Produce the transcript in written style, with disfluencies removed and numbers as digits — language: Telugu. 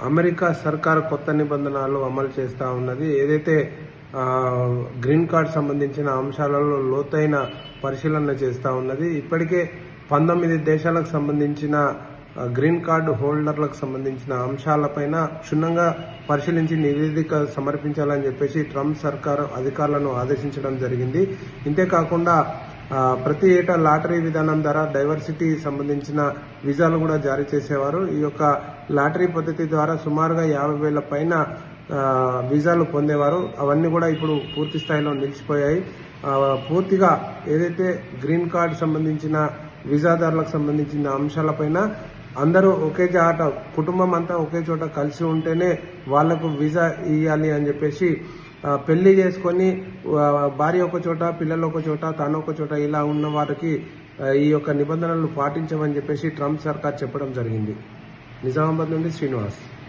అమెరికా సర్కార్ కొత్త నిబంధనలు అమలు చేస్తూ ఉన్నది. ఏదైతే గ్రీన్ కార్డ్ సంబంధించిన అంశాలలో లోతైన పరిశీలన చేస్తూ ఉన్నది. ఇప్పటికే 19 దేశాలకు సంబంధించిన గ్రీన్ కార్డు హోల్డర్లకు సంబంధించిన అంశాలపైన క్షుణ్ణంగా పరిశీలించి నివేదిక సమర్పించాలని చెప్పేసి ట్రంప్ సర్కారు అధికారులను ఆదేశించడం జరిగింది. ఇంతేకాకుండా ప్రతి ఏటా లాటరీ విధానం ద్వారా డైవర్సిటీ సంబంధించిన వీసాలు కూడా జారీ చేసేవారు. ఈ యొక్క లాటరీ పద్ధతి ద్వారా సుమారుగా 50,000 పైన వీసాలు పొందేవారు. అవన్నీ కూడా ఇప్పుడు పూర్తి స్థాయిలో నిలిచిపోయాయి. పూర్తిగా ఏదైతే గ్రీన్ కార్డు సంబంధించిన వీసాదారులకు సంబంధించిన అంశాలపైన అందరూ ఒకే చోట, కుటుంబం అంతా ఒకే చోట కలిసి ఉంటేనే వాళ్లకు వీసా ఇవ్వాలి అని చెప్పేసి పెళ్లి చేసుకొని భార్య ఒక చోట, పిల్లలు ఒక చోట, తాను ఒక చోట ఇలా ఉన్న వారికి ఈ యొక్క నిబంధనలు పాటించమని చెప్పేసి ట్రంప్ సర్కార్ చెప్పడం జరిగింది. నిజామాబాద్ నుండి శ్రీనివాస్.